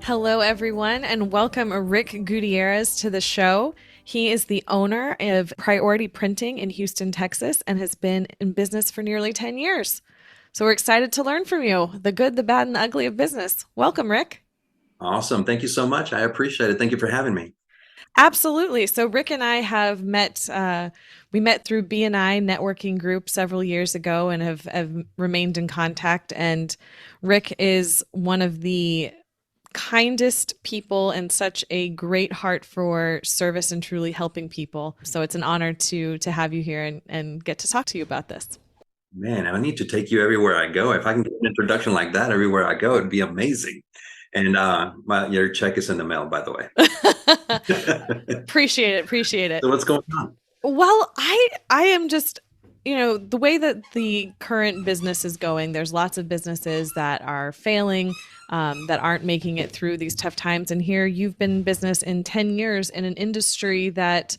Hello, everyone, and welcome Rick Gutierrez to the show. He is the owner of Priority Printing in Houston, Texas, and has been in business for nearly 10 years. So we're excited to learn from you the good, the bad, and the ugly of business. Welcome, Rick. Awesome. Thank you so much. I appreciate it. Thank you for having me. Absolutely. So Rick and I have met. We met through BNI networking group several years ago and have remained in contact. And Rick is one of the kindest people and such a great heart for service and truly helping people. So it's an honor to have you here and get to talk to you about this. Man, I need to take you everywhere I go. If I can get an introduction like that everywhere I go, it'd be amazing. And your check is in the mail, by the way. Appreciate it. Appreciate it. So what's going on? Well, I am just, the way that the current business is going, there's lots of businesses that are failing, that aren't making it through these tough times. And here you've been in business in 10 years in an industry that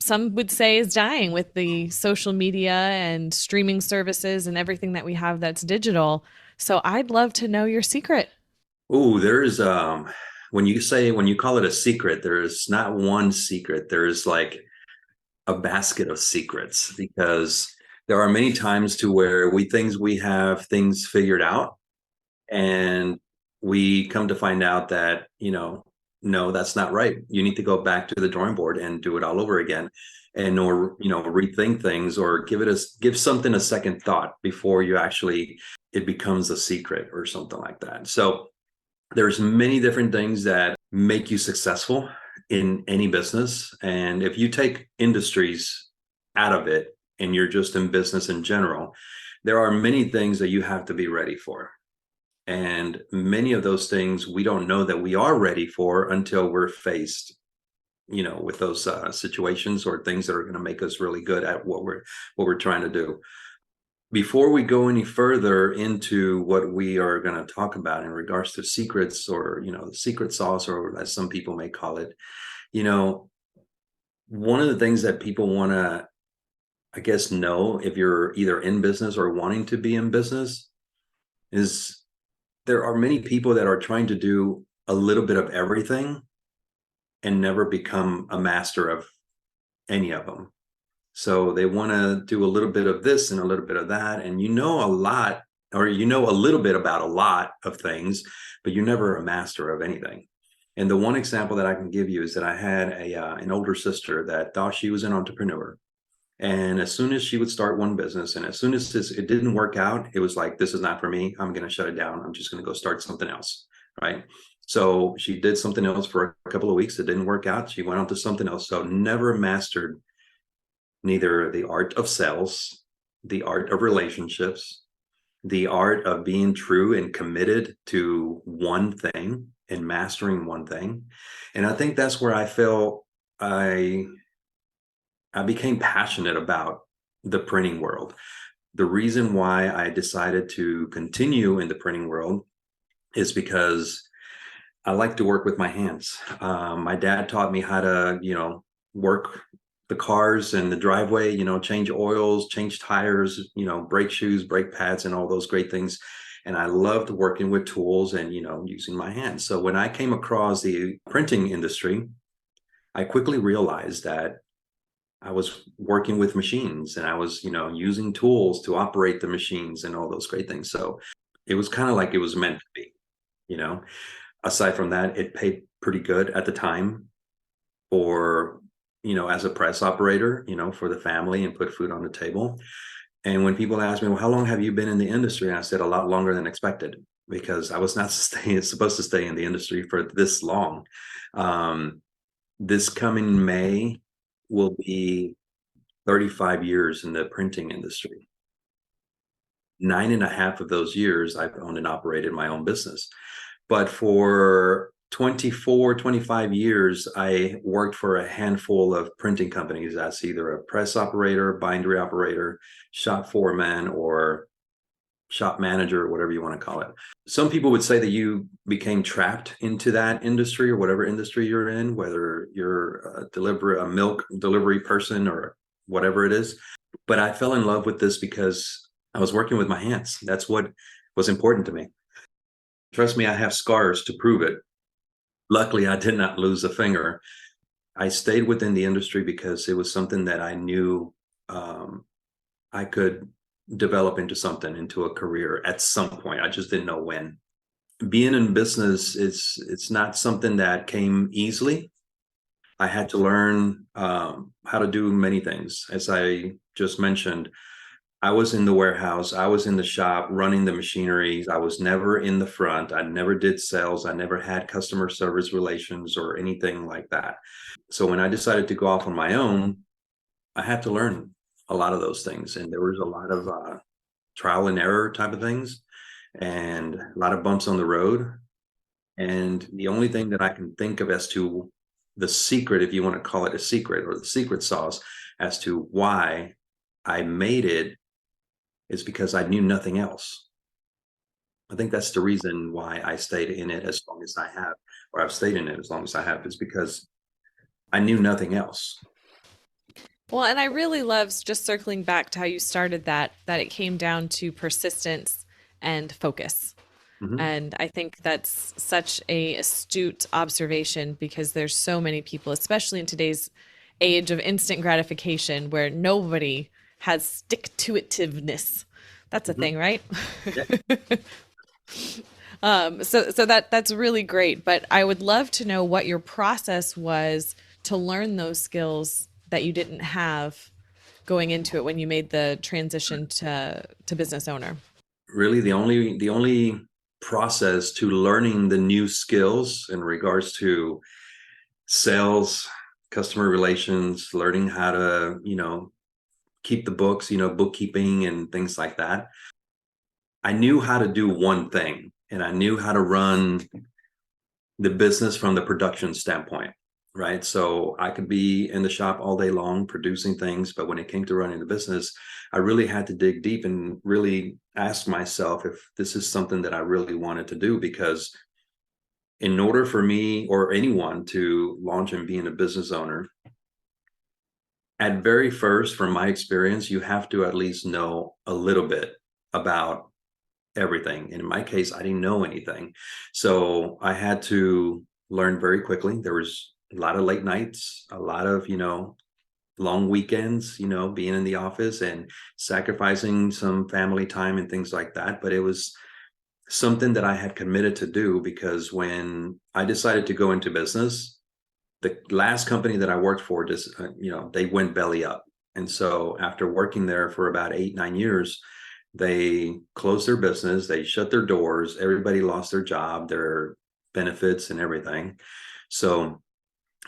some would say is dying with the social media and streaming services and everything that we have that's digital. So I'd love to know your secret. Oh, there's when you call it a secret, there's not one secret. There's like a basket of secrets because there are many times to where we have things figured out and we come to find out that no, that's not right. You need to go back to the drawing board and do it all over again, and or rethink things or give something a second thought before you actually it becomes a secret or something like that. So there's many different things that make you successful in any business, and if you take industries out of it and you're just in business in general, there are many things that you have to be ready for. And many of those things we don't know that we are ready for until we're faced, with those situations or things that are going to make us really good at what we're trying to do. Before we go any further into what we are going to talk about in regards to secrets or, the secret sauce, or as some people may call it, you know, one of the things that people want to, I guess, know if you're either in business or wanting to be in business is there are many people that are trying to do a little bit of everything and never become a master of any of them. So they want to do a little bit of this and a little bit of that. And a lot, or a little bit about a lot of things, but you're never a master of anything. And the one example that I can give you is that I had an older sister that thought she was an entrepreneur. And as soon as she would start one business, and as soon as it didn't work out, it was like, this is not for me. I'm going to shut it down. I'm just going to go start something else. Right. So she did something else for a couple of weeks. It didn't work out. She went on to something else. So never mastered neither the art of sales, the art of relationships, the art of being true and committed to one thing and mastering one thing. And I think that's where I felt I became passionate about the printing world. The reason why I decided to continue in the printing world is because I like to work with my hands. My dad taught me how to, work the cars and the driveway, change oils, change tires, brake shoes, brake pads, and all those great things. And I loved working with tools and, using my hands. So when I came across the printing industry, I quickly realized that I was working with machines and I was, using tools to operate the machines and all those great things. So it was kind of like it was meant to be, you know. Aside from that, it paid pretty good at the time for, as a press operator, for the family and put food on the table. And when people ask me, well, how long have you been in the industry? And I said a lot longer than expected because I was not supposed to stay in the industry for this long. This coming May will be 35 years in the printing industry. 9.5 of those years, I've owned and operated my own business. But for 24, 25 years, I worked for a handful of printing companies as either a press operator, bindery operator, shop foreman, or shop manager, or whatever you want to call it. Some people would say that you became trapped into that industry or whatever industry you're in, whether you're a milk delivery person or whatever it is. But I fell in love with this because I was working with my hands. That's what was important to me. Trust me, I have scars to prove it. Luckily, I did not lose a finger. I stayed within the industry because it was something that I knew I could develop into something, into a career at some point. I just didn't know when. Being in business, it's not something that came easily. I had to learn how to do many things. As I just mentioned, I was in the warehouse, I was in the shop running the machineries. I was never in the front. I never did sales. I never had customer service relations or anything like that. So when I decided to go off on my own, I had to learn a lot of those things. And there was a lot of trial and error type of things and a lot of bumps on the road. And the only thing that I can think of as to the secret, if you want to call it a secret, or the secret sauce as to why I made it, is because I knew nothing else. I think that's the reason why I stayed in it as long as I have, or I've stayed in it as long as I have, is because I knew nothing else. Well, and I really love, just circling back to how you started that it came down to persistence and focus. Mhm. And I think that's such a astute observation, because there's so many people, especially in today's age of instant gratification, where nobody has stick-to-itiveness. That's a Mhm. thing, right? Yeah. So that's really great. But I would love to know what your process was to learn those skills that you didn't have going into it when you made the transition to business owner. Really, the only process to learning the new skills in regards to sales, customer relations, learning how to, keep the books, bookkeeping and things like that. I knew how to do one thing, and I knew how to run the business from the production standpoint, right? So I could be in the shop all day long producing things, but when it came to running the business, I really had to dig deep and really ask myself if this is something that I really wanted to do. Because in order for me or anyone to launch and being a business owner, at very first, from my experience, you have to at least know a little bit about everything. And in my case, I didn't know anything. So I had to learn very quickly. There was a lot of late nights, a lot of, long weekends, being in the office and sacrificing some family time and things like that. But it was something that I had committed to do, because when I decided to go into business, the last company that I worked for just, they went belly up. And so after working there for about 8, 9 years, they closed their business, they shut their doors, everybody lost their job, their benefits and everything. So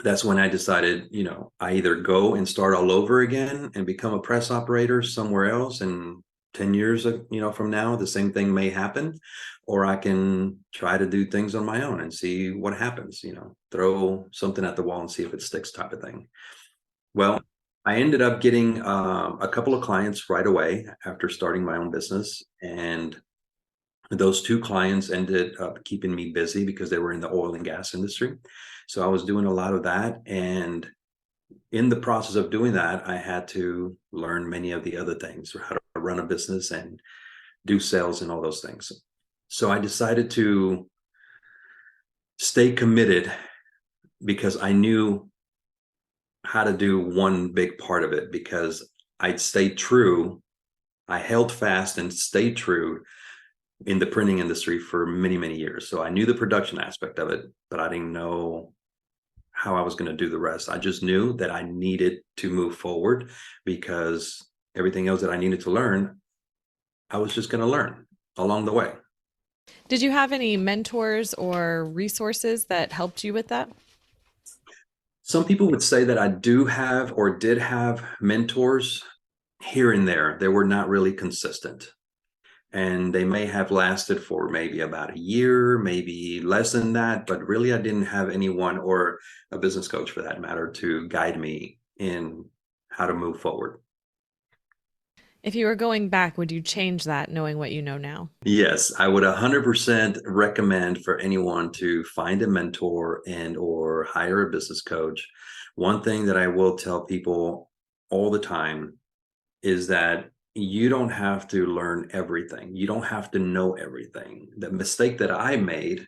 that's when I decided, I either go and start all over again and become a press operator somewhere else, and 10 years, from now, the same thing may happen, or I can try to do things on my own and see what happens, throw something at the wall and see if it sticks, type of thing. Well, I ended up getting a couple of clients right away after starting my own business. And those two clients ended up keeping me busy because they were in the oil and gas industry. So I was doing a lot of that. And in the process of doing that, I had to learn many of the other things, how to run a business and do sales and all those things. So I decided to stay committed because I knew how to do one big part of it, because I'd stayed true. I held fast and stayed true in the printing industry for many, many years. So I knew the production aspect of it, but I didn't know how I was going to do the rest. I just knew that I needed to move forward, because everything else that I needed to learn, I was just going to learn along the way. Did you have any mentors or resources that helped you with that? Some people would say that I do have or did have mentors here and there. They were not really consistent, and they may have lasted for maybe about a year, maybe less than that. But really, I didn't have anyone, or a business coach for that matter, to guide me in how to move forward. If you were going back, would you change that knowing what you know now? Yes, I would 100% recommend for anyone to find a mentor and or hire a business coach. One thing that I will tell people all the time is that you don't have to learn everything. You don't have to know everything. The mistake that I made,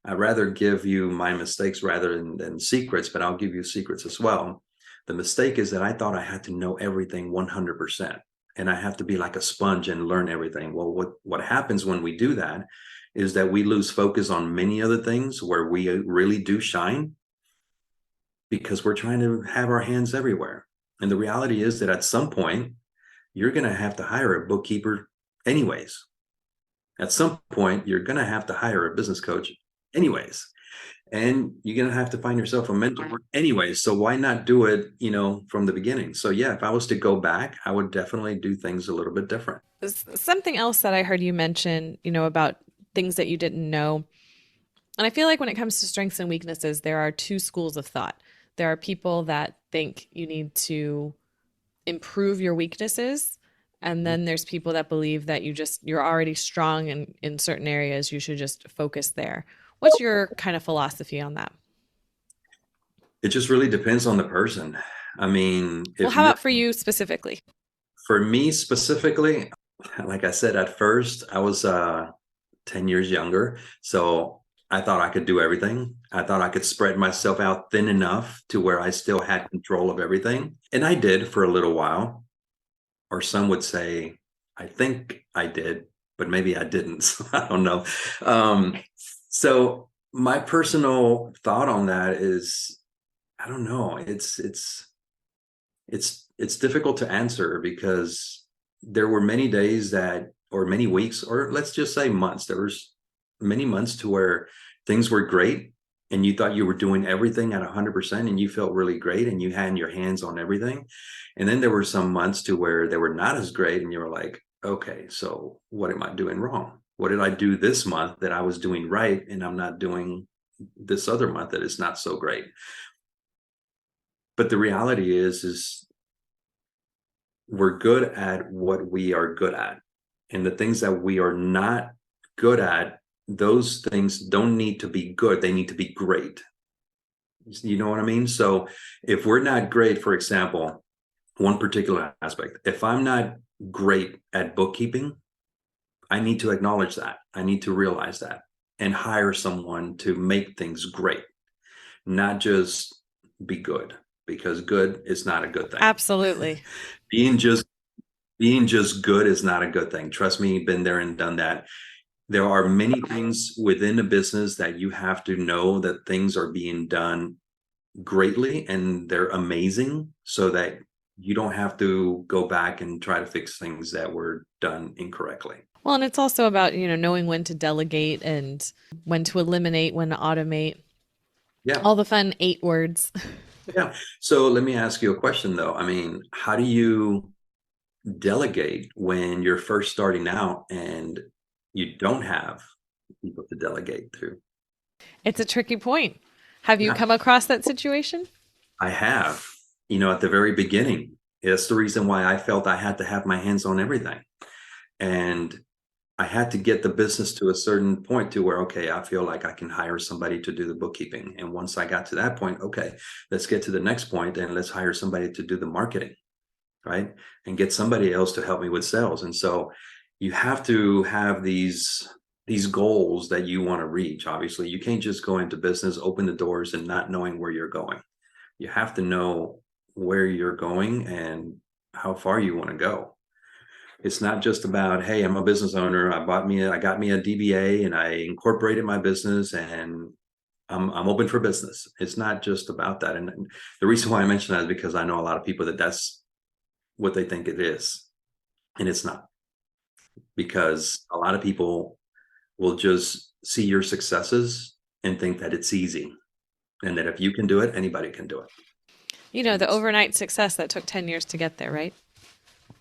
I'd rather give you my mistakes rather than secrets, but I'll give you secrets as well. The mistake is that I thought I had to know everything 100%, and I have to be like a sponge and learn everything. Well, what happens when we do that is that we lose focus on many other things where we really do shine, because we're trying to have our hands everywhere. And the reality is that at some point, you're going to have to hire a bookkeeper anyways. At some point, you're going to have to hire a business coach anyways. And you're going to have to find yourself a mentor anyways. So why not do it, from the beginning? So yeah, if I was to go back, I would definitely do things a little bit different. Something else that I heard you mention, about things that you didn't know. And I feel like when it comes to strengths and weaknesses, there are two schools of thought. There are people that think you need to improve your weaknesses. And then there's people that believe that you're already strong in certain areas. You should just focus there. What's your kind of philosophy on that? It just really depends on the person. I mean, Well, if how you're about for you specifically? for me specifically, like I said, at first I was 10 years younger. So I thought I could do everything. I thought I could spread myself out thin enough to where I still had control of everything. And I did for a little while. Or some would say, I think I did, but maybe I didn't. So I don't know. So my personal thought on that is, I don't know. It's difficult to answer, because there were many days or many weeks, or let's just say months. There was many months to where things were great, and you thought you were doing everything at 100%, and you felt really great, and you had your hands on everything. And then there were some months to where they were not as great, and you were like, okay, so what am I doing wrong? What did I do this month that I was doing right, and I'm not doing this other month that is not so great? But the reality is we're good at what we are good at. And the things that we are not good at, those things don't need to be good. They need to be great. You know what I mean? So if we're not great, for example, one particular aspect, if I'm not great at bookkeeping, I need to acknowledge that. I need to realize that and hire someone to make things great, not just be good, because good is not a good thing. Absolutely. being just being just good is not a good thing. Trust me, been there and done that. There are many things within a business that you have to know that things are being done greatly and they're amazing, so that you don't have to go back and try to fix things that were done incorrectly. Well, and it's also about, knowing when to delegate and when to eliminate, when to automate, Yeah. all the fun 8 words. Yeah. So let me ask you a question though. I mean, how do you delegate when you're first starting out and you don't have people to delegate to? It's a tricky point. Have you Yeah, come across that situation? I have. At the very beginning, it's the reason why I felt I had to have my hands on everything. And I had to get the business to a certain point to where, okay, I feel like I can hire somebody to do the bookkeeping. And once I got to that point, okay, let's get to the next point and let's hire somebody to do the marketing, right? And get somebody else to help me with sales. And so you have to have these goals that you want to reach. Obviously, you can't just go into business, open the doors, and not knowing where you're going. You have to know where you're going and how far you want to go. It's not just about, hey, I'm a business owner. I got me a DBA and I incorporated my business and I'm open for business. It's not just about that. And the reason why I mention that is because I know a lot of people that's what they think it is, and it's not. Because a lot of people will just see your successes and think that it's easy, and that if you can do it, anybody can do it. The overnight success that took 10 years to get there, right?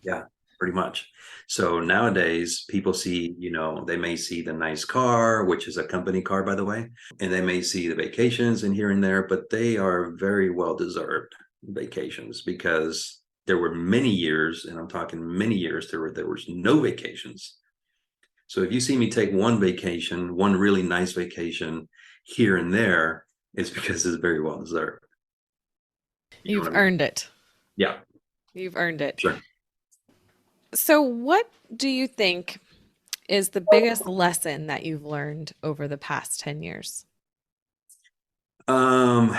Yeah, pretty much. So nowadays, people see, they may see the nice car, which is a company car, by the way, and they may see the vacations and here and there, but they are very well deserved vacations, because there were many years, and I'm talking many years, there was no vacations. So if you see me take one vacation, one really nice vacation here and there, it's because it's very well deserved. You know You've what I mean? earned it. Yeah, You've earned it. sure. So, what do you think is the biggest lesson that you've learned over the past 10 years? Um,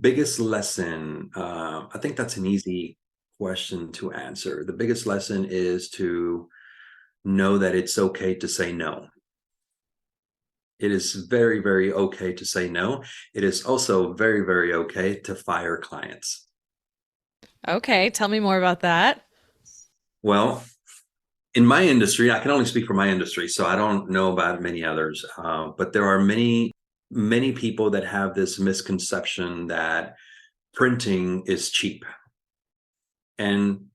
Biggest lesson. I think that's an easy question to answer. The biggest lesson is to know that it's okay to say no. It is very, very okay to say no. It is also very, very okay to fire clients. Okay, tell me more about that. Well, in my industry, I can only speak for my industry, so I don't know about many others. But there are many, many people that have this misconception that printing is cheap. And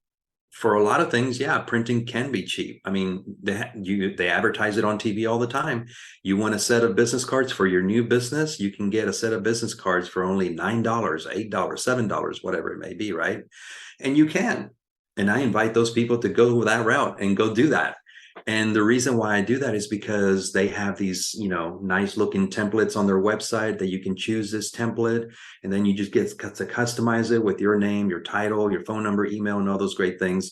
for a lot of things, yeah, printing can be cheap. I mean, they advertise it on TV all the time. You want a set of business cards for your new business, you can get a set of business cards for only $9, $8, $7, whatever it may be, right? And you can. And I invite those people to go that route and go do that. And the reason why I do that is because they have these, nice looking templates on their website that you can choose this template, and then you just get to customize it with your name, your title, your phone number, email, and all those great things.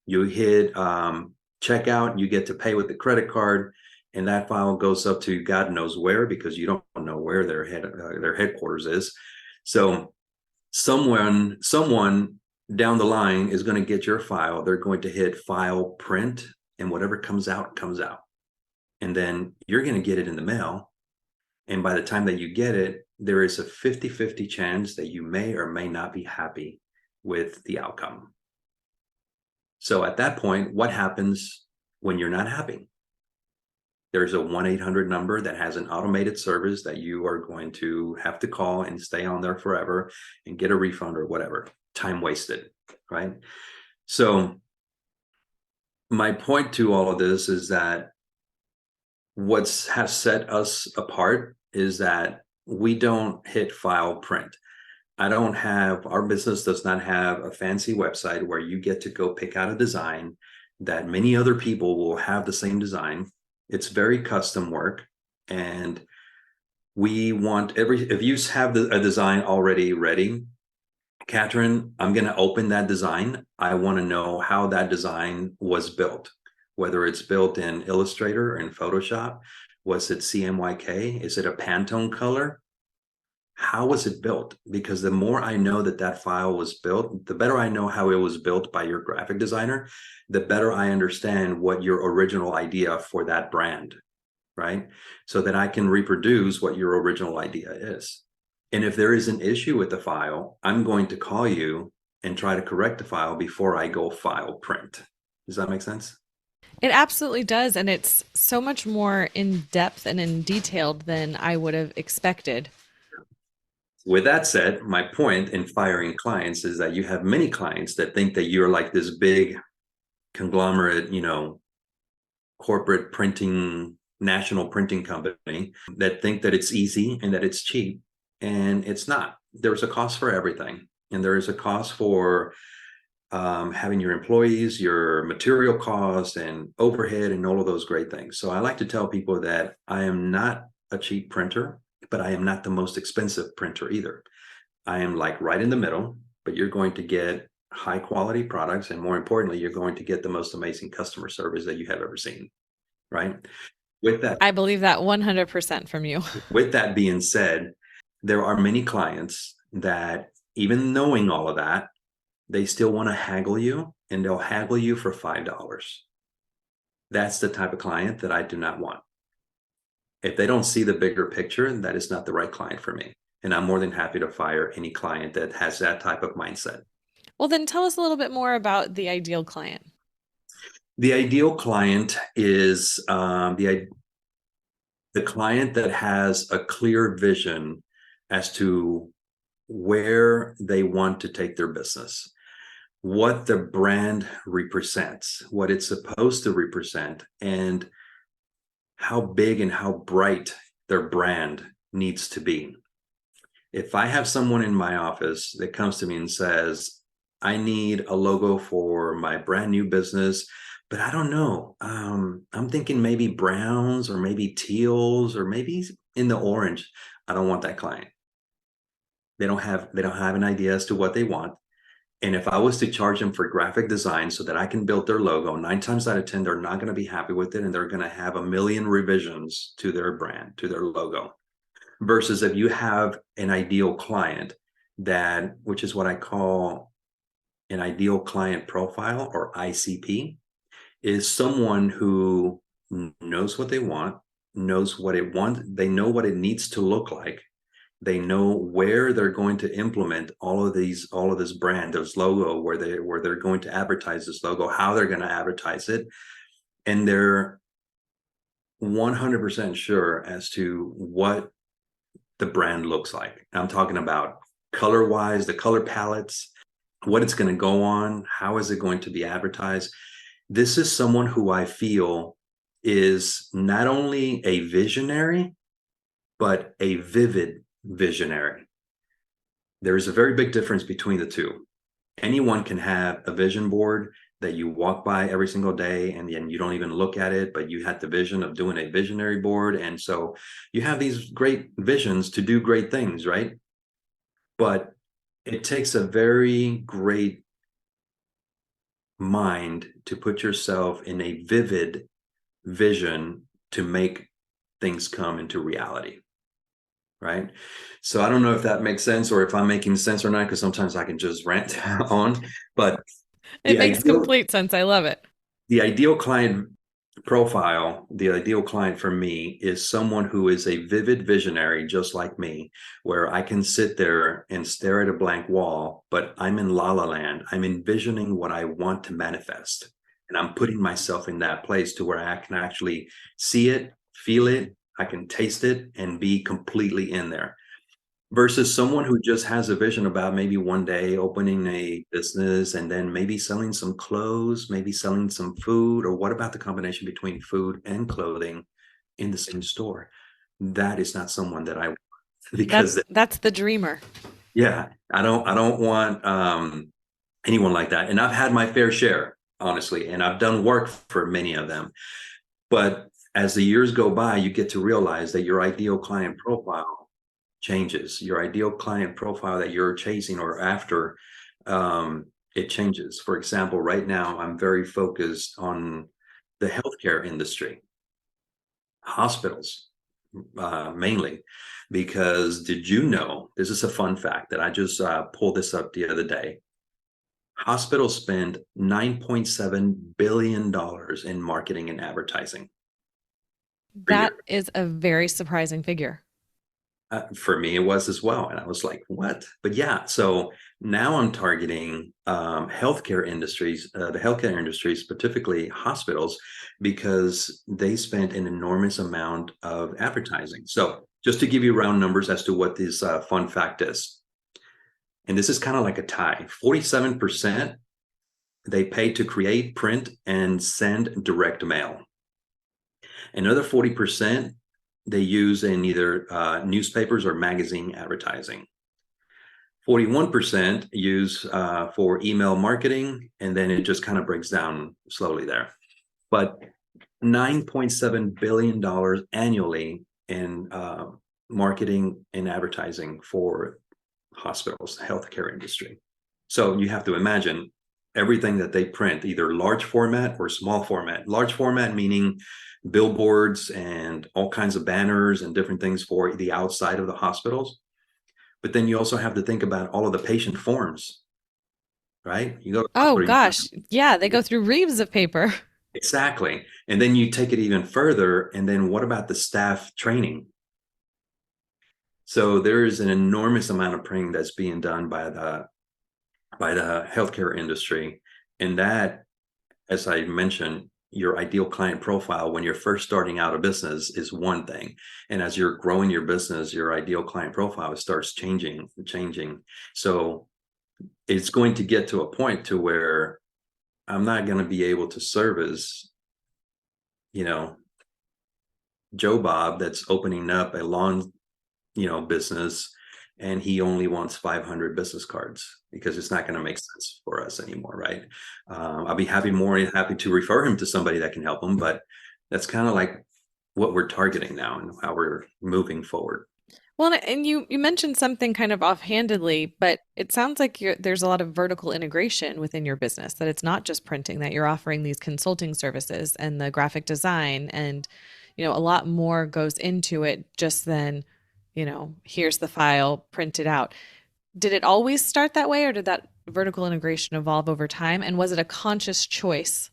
You hit checkout, you get to pay with the credit card, and that file goes up to God knows where, because you don't know where their headquarters is. So someone down the line is going to get your file. They're going to hit file print, and whatever comes out comes out. And then you're going to get it in the mail. And by the time that you get it, there is a 50-50 chance that you may or may not be happy with the outcome. So at that point, what happens when you're not happy? There's a 1-800 number that has an automated service that you are going to have to call and stay on there forever and get a refund or whatever. Time wasted, right? So my point to all of this is that what has set us apart is that we don't hit file print. Our business does not have a fancy website where you get to go pick out a design that many other people will have the same design. It's very custom work. And we want if you have a design already ready, Catryn, I'm going to open that design. I want to know how that design was built, whether it's built in Illustrator or in Photoshop. Was it CMYK? Is it a Pantone color? How was it built? Because the more I know that file was built, the better I know how it was built by your graphic designer, the better I understand what your original idea for that brand, right? So that I can reproduce what your original idea is. And if there is an issue with the file, I'm going to call you and try to correct the file before I go file print. Does that make sense? It absolutely does. And it's so much more in depth and in detailed than I would have expected. With that said, my point in firing clients is that you have many clients that think that you're like this big conglomerate, corporate printing, national printing company, that think that it's easy and that it's cheap. And it's not. There's a cost for everything. And there is a cost for having your employees, your material cost, and overhead, and all of those great things. So I like to tell people that I am not a cheap printer, but I am not the most expensive printer either. I am like right in the middle, but you're going to get high quality products. And more importantly, you're going to get the most amazing customer service that you have ever seen, right? With that, I believe that 100% from you. with that being said, there are many clients that, even knowing all of that, they still want to haggle you, and they'll haggle you for $5. That's the type of client that I do not want. If they don't see the bigger picture, that is not the right client for me. And I'm more than happy to fire any client that has that type of mindset. Well, then tell us a little bit more about the ideal client. The ideal client is the client that has a clear vision as to where they want to take their business, what the brand represents, what it's supposed to represent, and how big and how bright their brand needs to be. If I have someone in my office that comes to me and says, I need a logo for my brand new business, but I don't know. I'm thinking maybe browns or maybe teals or maybe in the orange. I don't want that client. They don't have an idea as to what they want. And if I was to charge them for graphic design so that I can build their logo, 9 times out of 10, they're not going to be happy with it. And they're going to have a million revisions to their brand, to their logo. Versus if you have an ideal client that, which is what I call an ideal client profile, or ICP, is someone who knows what they want, knows what it wants, they know what it needs to look like. They know where they're going to implement all of this brand, this logo, where they're going to advertise this logo, how they're going to advertise it, and they're 100% sure as to what the brand looks like. I'm talking about color-wise, the color palettes, what it's going to go on, how is it going to be advertised. This is someone who I feel is not only a visionary, but a vivid visionary. There's a very big difference between the two. Anyone can have a vision board that you walk by every single day and then you don't even look at it, but you had the vision of doing a visionary board. And so you have these great visions to do great things, right? But it takes a very great mind to put yourself in a vivid vision to make things come into reality, right? So I don't know if that makes sense or if I'm making sense or not, because sometimes I can just rant on, but It makes complete sense. I love it. the ideal client profile, the ideal client for me is someone who is a vivid visionary, just like me, where I can sit there and stare at a blank wall, but I'm in la la land. I'm envisioning what I want to manifest. And I'm putting myself in that place to where I can actually see it, feel it, I can taste it, and be completely in there. Versus someone who just has a vision about maybe one day opening a business and then maybe selling some clothes, maybe selling some food, or what about the combination between food and clothing in the same store? That is not someone that I want, because That's the dreamer. yeah, I don't want anyone like that. And I've had my fair share, honestly, and I've done work for many of them. But as the years go by, you get to realize that your ideal client profile changes. Your ideal client profile that you're chasing or after, it changes. For example, right now, I'm very focused on the healthcare industry, hospitals, mainly, because did you know, this is a fun fact that I just pulled this up the other day. Hospitals spend $9.7 billion in marketing and advertising per year. That is a very surprising figure. For me, it was as well. And I was like, what? But yeah, so now I'm targeting healthcare industries, the healthcare industry, specifically hospitals, because they spent an enormous amount of advertising. So just to give you round numbers as to what this fun fact is, and this is kind of like a tie, 47% they pay to create, print, and send direct mail. Another 40% they use in either newspapers or magazine advertising. 41% use for email marketing, and then it just kind of breaks down slowly there. But $9.7 billion annually in marketing and advertising for hospitals, healthcare industry. So you have to imagine everything that they print, either large format or small format. Large format meaning billboards and all kinds of banners and different things for the outside of the hospitals. But then you also have to think about all of the patient forms, right? You go to the Oh hospital, gosh. Yeah, they go through reams of paper. exactly. And then you take it even further. And then what about the staff training? So there is an enormous amount of printing that's being done by the healthcare industry. And that, as I mentioned, your ideal client profile when you're first starting out a business is one thing. And as you're growing your business, your ideal client profile starts changing. So it's going to get to a point to where I'm not going to be able to service, Joe Bob that's opening up a lawn, business, and he only wants 500 business cards, because it's not going to make sense for us anymore, right? I'll be more happy to refer him to somebody that can help him, but that's kind of like what we're targeting now and how we're moving forward. Well, and you mentioned something kind of offhandedly, but it sounds like there's a lot of vertical integration within your business, that it's not just printing, that you're offering these consulting services and the graphic design, and a lot more goes into it just than, here's the file, print it out. Did it always start that way, or did that vertical integration evolve over time? And was it a conscious choice?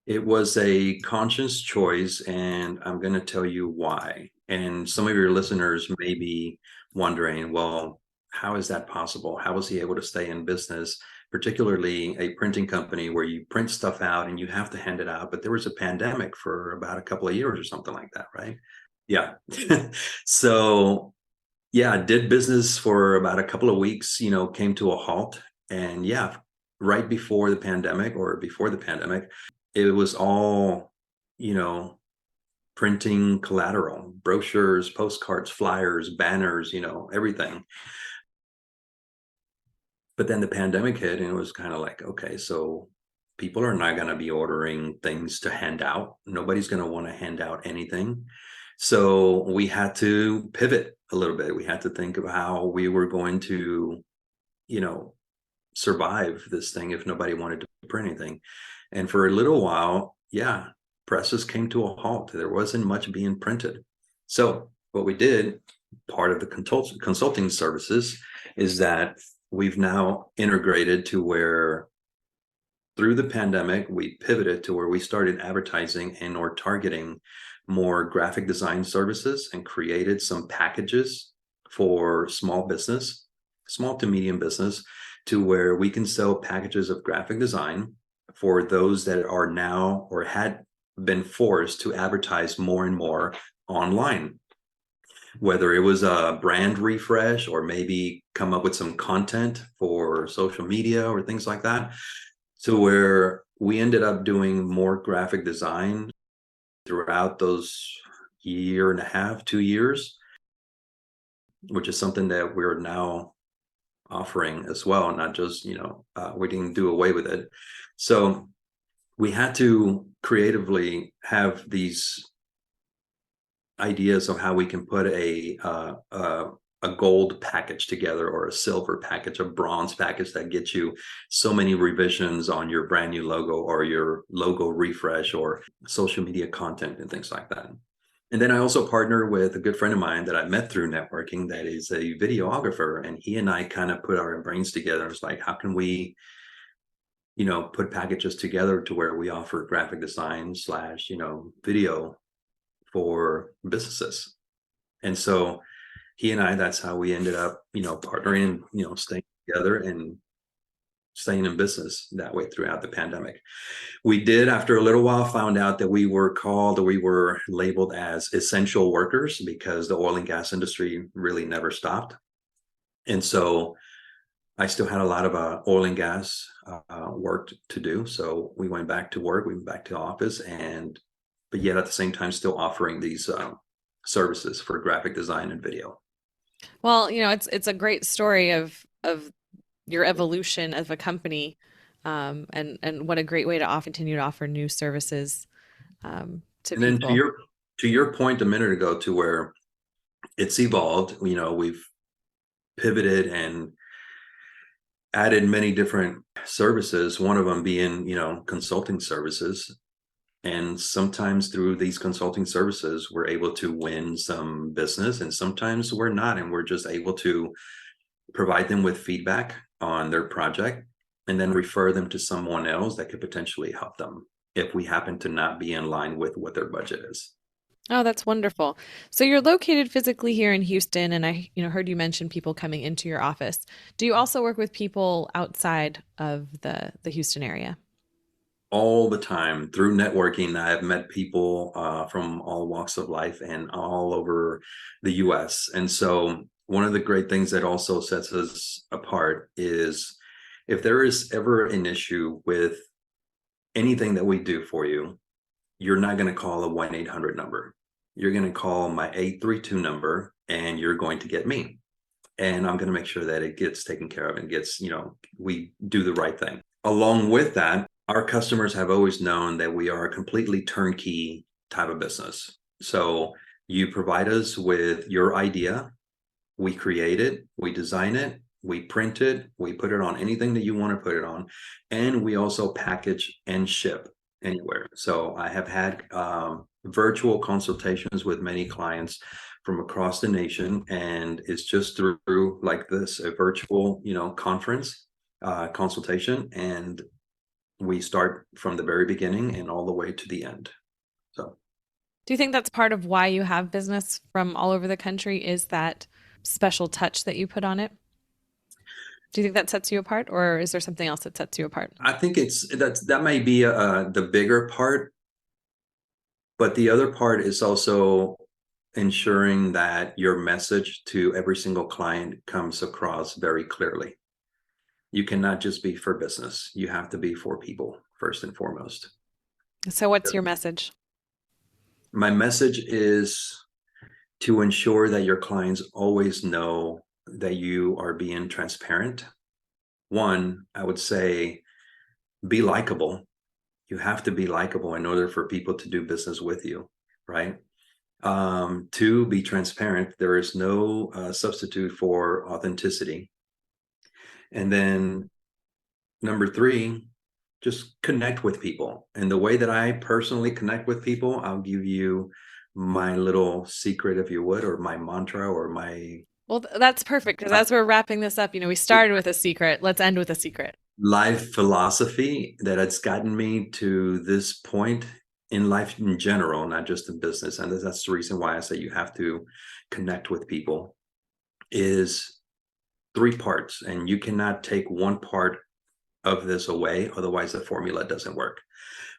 It was a conscious choice, and I'm going to tell you why. And some of your listeners may be wondering, well, how is that possible? How was he able to stay in business, particularly a printing company where you print stuff out and you have to hand it out? But there was a pandemic for about a couple of years or something like that, right? Yeah. So, yeah, I did business for about a couple of weeks, came to a halt. And yeah, right before the pandemic or before the pandemic, it was all, you know, printing collateral, brochures, postcards, flyers, banners, everything. But then the pandemic hit and it was kind of like, okay, so people are not going to be ordering things to hand out. Nobody's going to want to hand out anything. So we had to pivot a little bit. We had to think of how we were going to, you know, survive this thing if nobody wanted to print anything. And for a little while, yeah, presses came to a halt. There wasn't much being printed. So what we did, part of the consulting services, is that we've now integrated to where through the pandemic, we pivoted to where we started advertising and or targeting more graphic design services and created some packages for small business, small to medium business, to where we can sell packages of graphic design for those that are now or had been forced to advertise more and more online, whether it was a brand refresh or maybe come up with some content for social media or things like that. So where we ended up doing more graphic design throughout those year and a half, 2 years, which is something that we're now offering as well, not just, we didn't do away with it. So we had to creatively have these ideas of how we can put a gold package together or a silver package, a bronze package that gets you so many revisions on your brand new logo or your logo refresh or social media content and things like that. And then I also partner with a good friend of mine that I met through networking that is a videographer, and he and I kind of put our brains together. It's like, how can we, put packages together to where we offer graphic design slash, video for businesses. And so he and I, that's how we ended up, partnering, staying together and staying in business that way throughout the pandemic. We did, after a little while, found out that we were labeled as essential workers because the oil and gas industry really never stopped. And so I still had a lot of oil and gas work to do. So we went back to work, we went back to office, but yet at the same time, still offering these services for graphic design and video. Well, it's a great story of your evolution of a company, and what a great way to continue to offer new services to And then to people. your point a minute ago, to where it's evolved, we've pivoted and added many different services, one of them being, consulting services. And sometimes through these consulting services, we're able to win some business, and sometimes we're not. And we're just able to provide them with feedback on their project and then refer them to someone else that could potentially help them if we happen to not be in line with what their budget is. Oh, that's wonderful. So you're located physically here in Houston, and I, heard you mention people coming into your office. Do you also work with people outside of the Houston area? All the time through networking, I've met people from all walks of life and all over the US. And so one of the great things that also sets us apart is if there is ever an issue with anything that we do for you, you're not going to call a 1-800 number. You're going to call my 832 number and you're going to get me. And I'm going to make sure that it gets taken care of and gets, we do the right thing. Along with that, our customers have always known that we are a completely turnkey type of business. So you provide us with your idea, We create it, we design it, we print it, we put it on anything that you want to put it on, and we also package and ship anywhere. So I have had virtual consultations with many clients from across the nation, and it's just through like this, a virtual, conference consultation, and we start from the very beginning and all the way to the end. So Do you think that's part of why you have business from all over the country is that special touch that you put on it? Do you think that sets you apart, or is there something else that sets you apart? I think that may be the bigger part, but the other part is also ensuring that your message to every single client comes across very clearly. You cannot just be for business. You have to be for people first and foremost. So, what's your message? My message is to ensure that your clients always know that you are being transparent. One, I would say be likable. You have to be likable in order for people to do business with you, right? Two, be transparent. There is no substitute for authenticity. And then number three, just connect with people. And the way that I personally connect with people, I'll give you my little secret, if you would, or my mantra, or my Well, that's perfect because as we're wrapping this up, we started with a secret. Let's end with a secret. life philosophy that has gotten me to this point in life in general, not just in business. And that's the reason why I say you have to connect with people, is three parts. And you cannot take one part of this away, otherwise the formula doesn't work.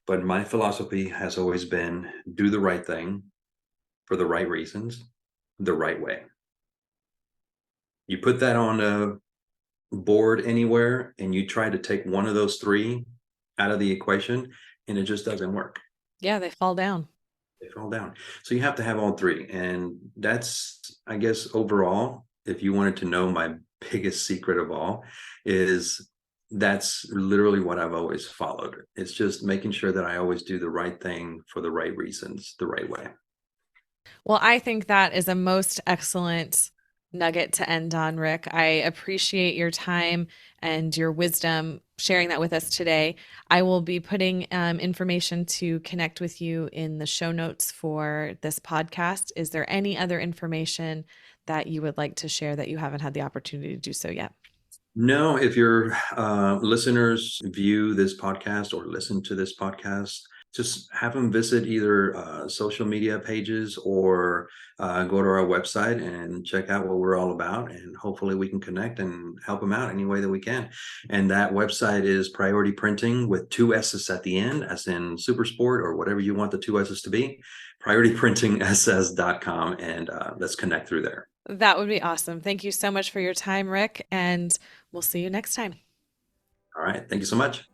But my philosophy has always been do the right thing for the right reasons, the right way. You put that on a board anywhere and you try to take one of those three out of the equation, and it just doesn't work. Yeah, they fall down. They fall down. So you have to have all three. And that's, I guess, overall, if you wanted to know my biggest secret of all, is that's literally what I've always followed. It's just making sure that I always do the right thing for the right reasons, the right way. Well, I think that is a most excellent nugget to end on, Rick. I appreciate your time and your wisdom sharing that with us today. I will be putting information to connect with you in the show notes for this podcast. Is there any other information that you would like to share that you haven't had the opportunity to do so yet? No, if your listeners view this podcast or listen to this podcast, just have them visit either social media pages or go to our website and check out what we're all about. And hopefully we can connect and help them out any way that we can. And that website is Priority Printing with two S's at the end, as in Super Sport or whatever you want the two S's to be, priorityprintingss.com. And let's connect through there. That would be awesome. Thank you so much for your time, Rick, and we'll see you next time. All right. Thank you so much.